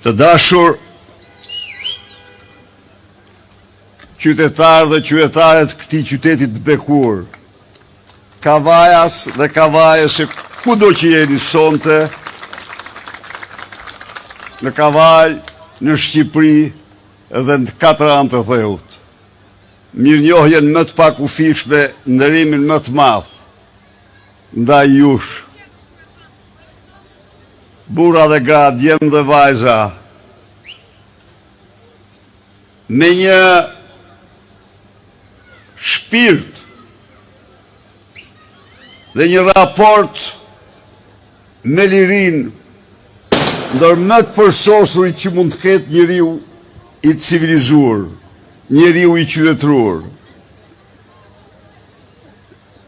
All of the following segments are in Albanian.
Të dashur qytetarë dhe qytetaret këtij qytetit të bekur, kavajas dhe kavajës e kudo që jeni sonte, në Kavaj, në Shqipëri dhe në 4 anë të theut. Mirënjohjen më të pakufishme, ndërimin më të madh ndaj jush, burra dhe gra, djem dhe vajza, me një shpirt dhe një raport me lirin, ndër më të përsosurit që mund të ketë njeriu i civilizuar, njeriu i qytetëruar.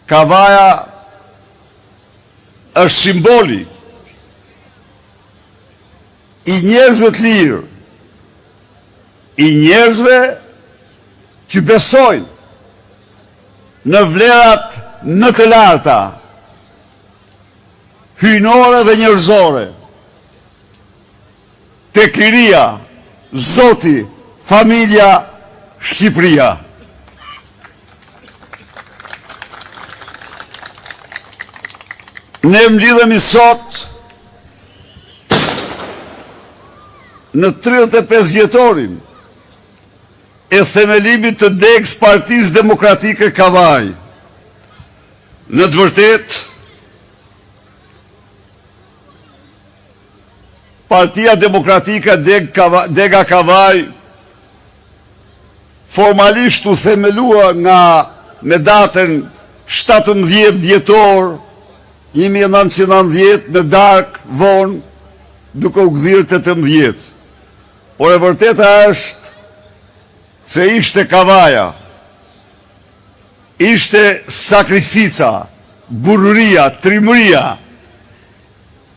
Kavaja është simboli i njerëzve të lirë, i njerëzve që besojnë në vlerat më të larta, hyjnore dhe njerëzore, tek liria, Zoti, familja, Shqipëria. Ne mblidhemi sot në 35 vjetorin e themelimit të degës Partisë Demokratike Kavaj. Në të vërtetë, Partia Demokratike Dega Kavaj formalisht u themelua me datën 17 vjetor 1990 në darkë vonë, duke u gdhirë 18. Por e vërteta është se ishte Kavaja, ishte sakrifica, burëria, trimëria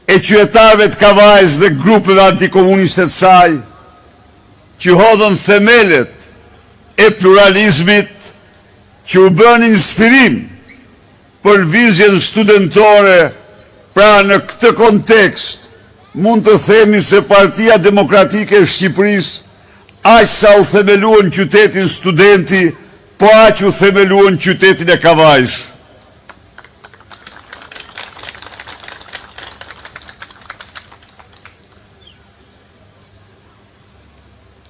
e qytetarëve të Kavajës dhe grupeve antikomuniste të saj, që hodhën themelet e pluralizmit, që u bën inspirim për lëvizjen studentore. Pra në këtë kontekst mund të themi se Partia Demokratike e Shqipërisë aq sa u themeluan qytetin studenti, po aq u themeluan qytetin e Kavajës.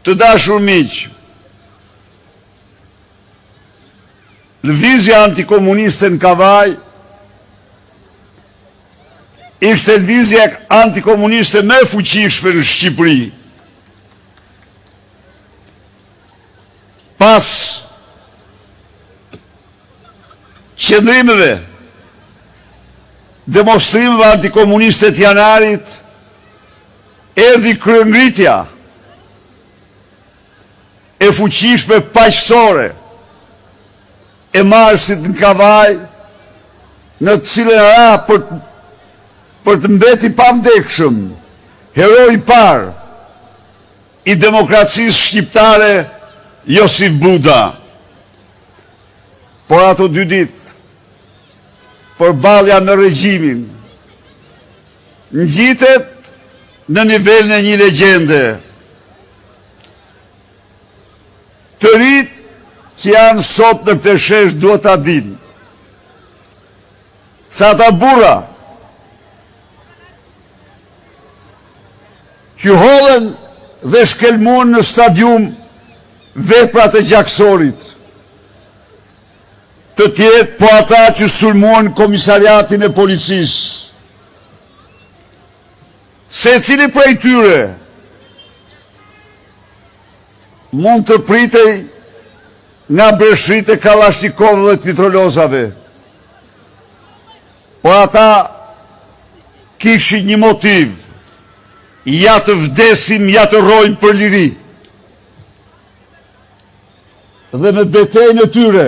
Të dashur miq, lëvizja antikomuniste në Kavaj ishte lëvizja antikomuniste më e fuqishme në Shqipëri. Pas qëndrimeve, demonstrimeve antikomuniste të janarit, erdhi kryengritja e fuqishme paqësore e marsit në Kavaj, në të cilën ra për të mbeti pavdekshëm, hero i parë i demokracisë shqiptare, Josif Buda. Por ato 2 ditë, përballja në regjimin, ngjitet në nivelin e një legjende. Të rit që janë sot në këtë shesh duhet ta dinë sa ata burra që hodhen dhe shkelmuan në stadium veprat e Gjaksorit, të tjetë po ata që sulmuan komisariatin e policisë. Se cili prej tyre mund të pritej nga breshrit e Kalashnikov dhe të mitrolozave. Po ata kishin një motiv, ja të vdesim, ja të rojnë për liri. Dhe me betejën e tyre,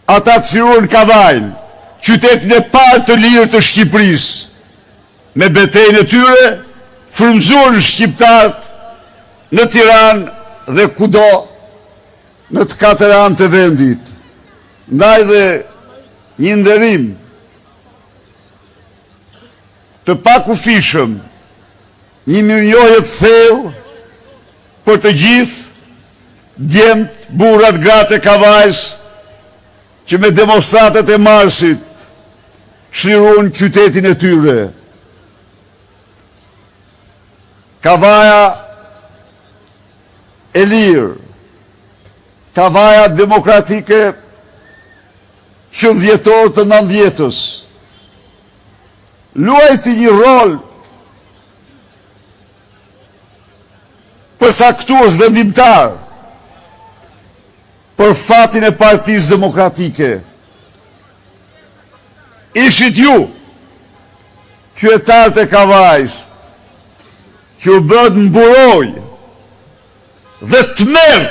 ata çiruan Kavajën, qytetin e parë të lirë të Shqipërisë. Me betejën e tyre, frymëzuan shqiptarët në Tiranë dhe kudo në të 4 anë të vendit. Ndaj dhe një nderim të pakufishëm një mirënjohje të thellë për të gjithë djemt, burrat, gratë e kavajs që me demonstratet e marsit shliruan qytetin e tyre. Kavaja e lirë, kavaja demokratike qëndjetor të 90-ës, luajti një rol përcaktues vendimtar për fatin e Partisë Demokratike. Ishit ju, qytetarët e Kavajës, që u bët mburoj dhe të merë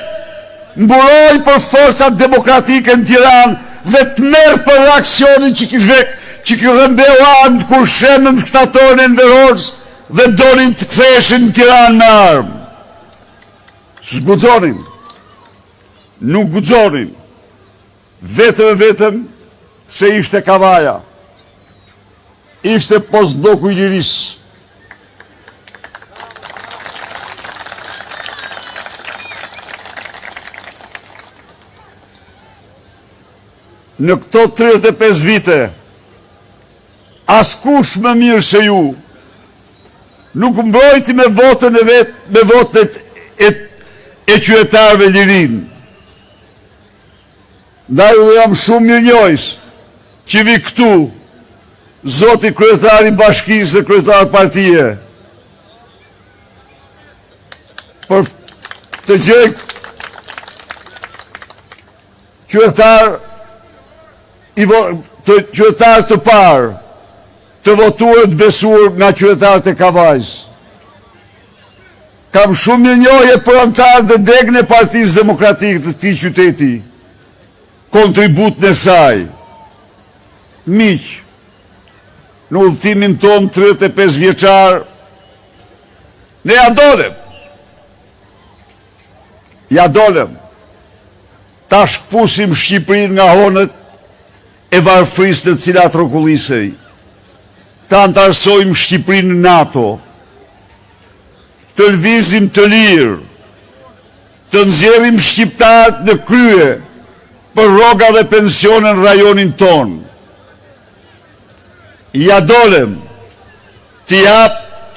mburoj për forcat demokratike në Tiranë dhe të merë për reakcionin që kështë rëmbeu anë kur shemën shtatorën e Enverorës dhe donin të ktheshin në Tiranë me armë. S'guxonin, nuk guxonin, vetëm se ishte Kavaja, ishte postbloku i Lirisë. Në këto 35 vite, askush më mirë se ju, nuk mbrojti me votën e vetë, me votet e qytetarëve lirin. Ndaj u jam shumë mirënjohës që vi këtu, zoti kryetari bashkisë dhe kryetari partije, për të gjej qytetar të parë të votuar të besuar nga qytetarët e Kavajës. Kam shumë mirënjohje për anëtarët dhe degën e Partisë Demokratike të këtij qyteti, kontributën e saj. Miq, në udhëtimin ton 35 vjeçar, ne ja dolem, ta shkpusim Shqipërinë nga honët e varfrisë në cilat rrokullisej, ta antarësojmë Shqipërinë në NATO, të lëvizim të lirë, të nxjerrim shqiptarët në krye për rroga dhe pensione në rajonin ton. Ja dolem të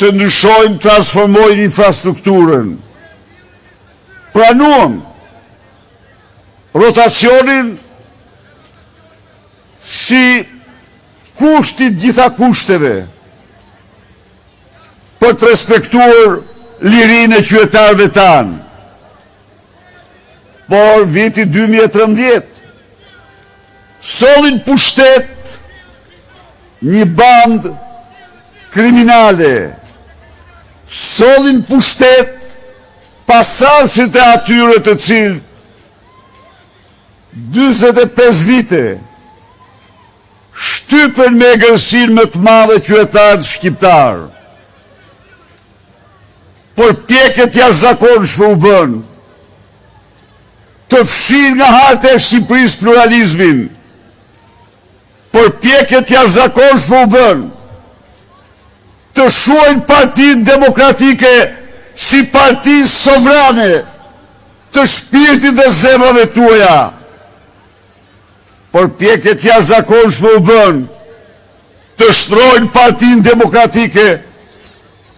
të ndryshojmë, transformojmë infrastrukturën. Pranuam rotacionin si kushtit gjitha kushteve për të respektuar lirinë e qytetarëve tanë. Por viti 2013 sollin pushtet një bandë kriminale, sollin pushtet pasardhësit e atyre të cilët 45 vite shtypen me egërsinë më të madhe qytetarët shqiptarë. Por pjekët jashtëzakonshme u bën të fshin nga harta e Shqipërisë pluralizmin. Por pjekët jashtëzakonshme u bën të shuajnë Partinë Demokratike si parti sovrane të shpirtit dhe zemrave tuaja. Por pjekët jashtëzakonshme u bën të shtrojnë Partinë Demokratike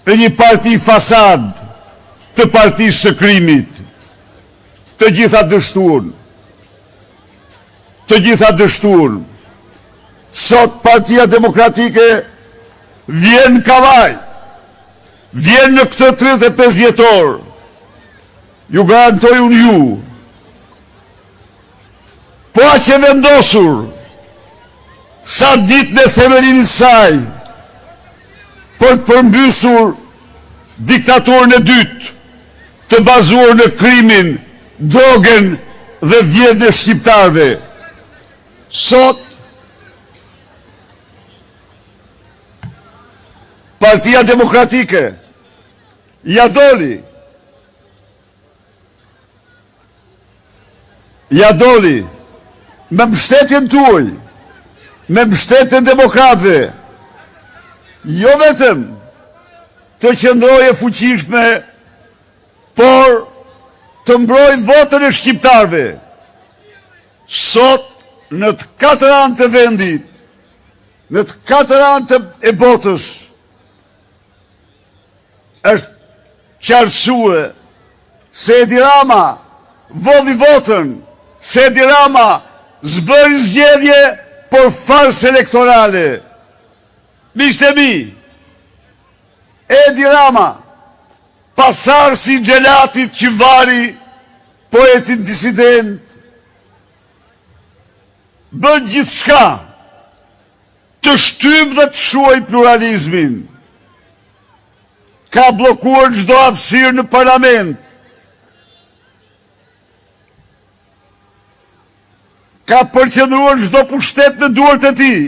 për një parti fasad, të partisë së krimit, të gjitha dështuan. Sot Partia Demokratike vjen në Kavaj, vjen në këtë 35 vjetor, ju garantoj unë ju, po aq e vendosur, sa ditën e themelimit saj, për të përmbysur diktaturën e dytë, të bazuar në krimin, drogën dhe vjedhjen e shqiptarëve. Sot, Partia Demokratike ja doli me mbështetjen tuaj, me mbështetjen demokratëve, jo vetëm të qëndrojë fuqishme, por të mbrojë votën e shqiptarëve. Sot, në të katër anë të vendit, në të katër anë e botës, është qartësue se Edi Rama vodhi votën, se Edi Rama zbëri zgjedhje por farsë elektorale. Miqtë e mi, Edi Rama, pasarësi Xhelatit Qyvari, poetin disident, bën gjithçka të shtyp dhe të shuaj pluralizmin. Ka blokuar çdo hapësirë në parlament. Ka përqendruar çdo pushtet në duart e tij.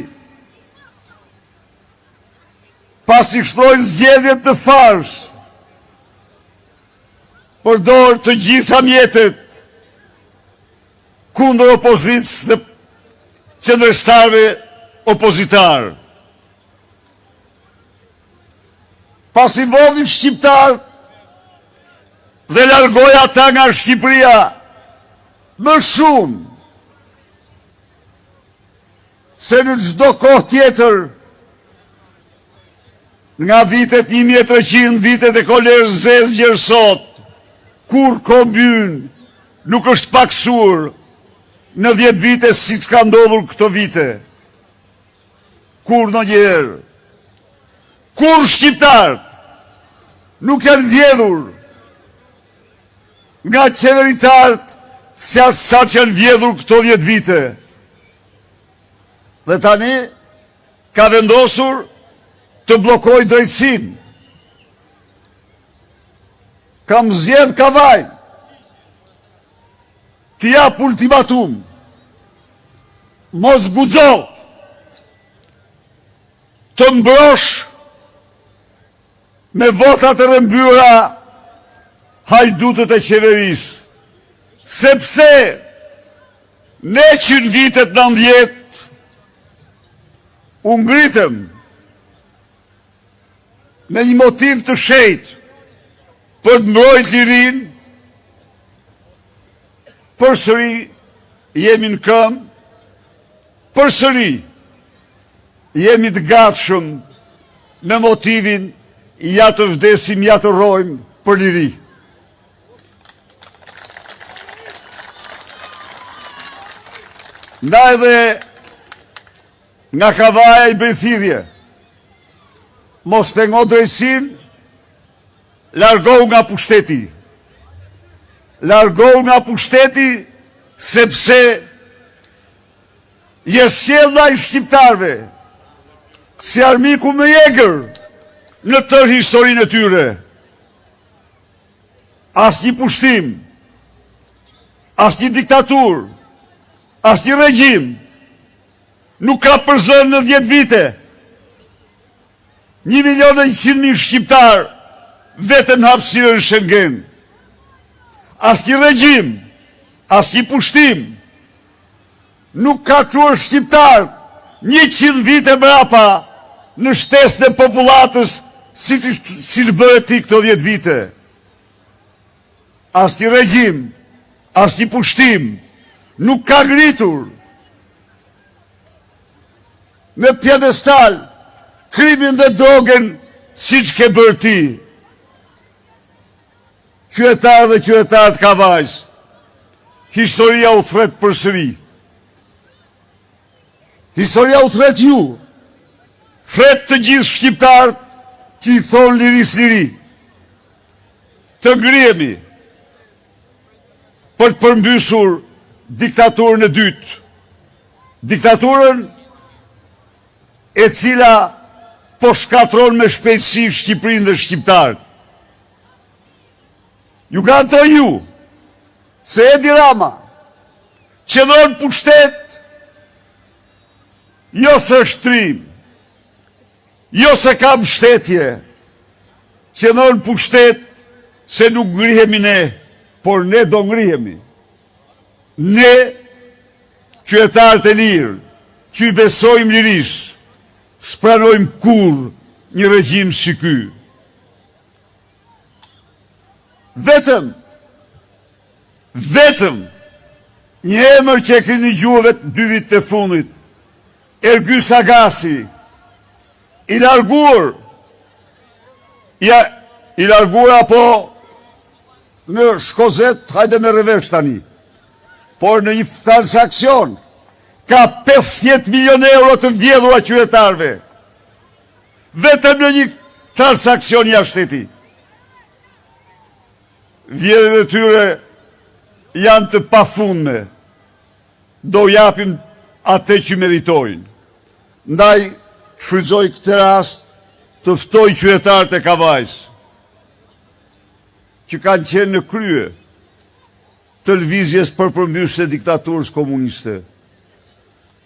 Pasi shtroi zgjedhjet të farsë, përdor të gjitha mjetet kundër opozicës dhe qendrështarëve opozitar. Pasi vodhi shqiptar dhe largoi ata nga Shqipëria më shumë se në çdo kohë tjetër nga vitet 1300, vitet e kolerës zezë gjersot, kur kombyn nuk është paksuar në 10 vite si që ka ndodhur këto vite. Kur në njerë, kur shqiptarët nuk janë vjedhur nga qeveritarët se atë sa që janë vjedhur këto 10 vite. Dhe tani ka vendosur të blokoj drejtsin. Kam zjedh kavaj të jap ultimatum. Mos guxo të mbrosh me votat e rëmbyra hajdutët e qeverisë. Sepse ne që në vitet 90 u ngritëm me një motiv të shenjtë për të mbrojtur lirinë. Përsëri jemi në këmbë, përsëri jemi të gatshëm me motivin ja të vdesim, ja të rrojmë për liri. Nda edhe nga kavaja i bëj thirrje, mos pengo drejtsin, largohu nga pushteti. Largohu nga pushteti, sepse jesjella i shqiptarve si armiku më i egër në tërë historinë e tyre. Asnjë pushtim, asnjë diktaturë, asnjë regjim nuk ka përzënë në 10 vite 1.100.000 shqiptar vetëm në hapësirën Schengen. Asnjë regjim, asnjë pushtim nuk ka çuar shqiptar 100 vite mbrapa në shtesën e popullatës si bëhet ti këto 10 vite. Asnjë regjim, asnjë pushtim nuk ka ngritur në pjedestal krimin dhe drogën siç ke bërë ti. Qytetarë dhe qytetarët Kavajës, historia u thret përsëri. Historia u thret ju, thret të gjithë shqiptarët që i thonë liris liri. Të ngrihemi për të përmbysur diktaturën e dytë. Diktaturën e cila po shkatron me shpejtësi Shqipërinë dhe shqiptarët. Ju kanë të ju, se Edi Rama qëndron pushtet, jo se shtrim, jo se ka mbështetje, qëndron pushtet se nuk ngrihemi ne, por ne do ngrihemi. Ne, qytetarët e lirë, që i besojmë lirisë, s'pranojmë kur një regjim si ky. vetëm një emër që e keni gjuhë vetë 2 vite të fundit, Ergy Sagasi, i largur apo në shkozet, hajde me revesh tani, por në një transakcion, ka 50 milion euro të vjedhura qytetarve, vetëm në një transakcion jashtë shteti. Vjedhjet e tyre janë të pafundme, do japim atë që meritojnë. Ndaj, shfrytëzoj këtë rast të ftoj qytetarët e Kavajës, që kanë qenë në krye të lëvizjes për përmbysje diktaturës komuniste.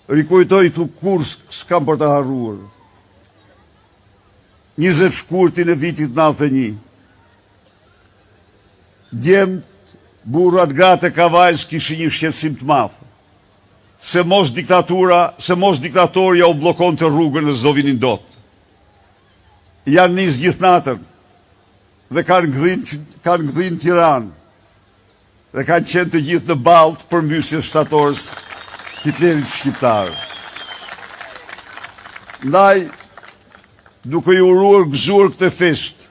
Rikujtoj të kur s'kam për të harruar. 20 shkurtin e vitit 91. Djemt, burrat, gratë e Kavajës kishin një shqetësim të madh. Se mos diktatorja u blokon të rrugën dhe s'do vinin dot. Janë nis gjithë natën dhe kanë gdhin Tiranë dhe kanë qenë të gjithë në baltë për mbysjes shtatorës Hitlerit shqiptar. Ndaj, duke i uruar gëzuar këtë fest,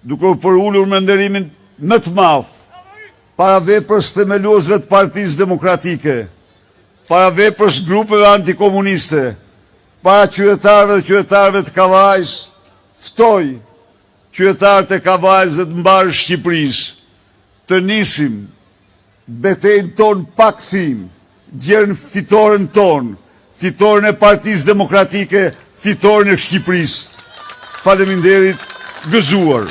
duke u përullur me nderimin më të madh para veprës themeluesve të Partisë Demokratike, para veprës grupeve antikomuniste, para qytetarëve të Kavajës, ftoj qytetarët e Kavajës dhe të mbarë Shqipërisë të nisim betejën tonë pa kthim, gjerën fitoren tonë, fitoren e Partisë Demokratike, fitoren e Shqipërisë. Faleminderit, gëzuar.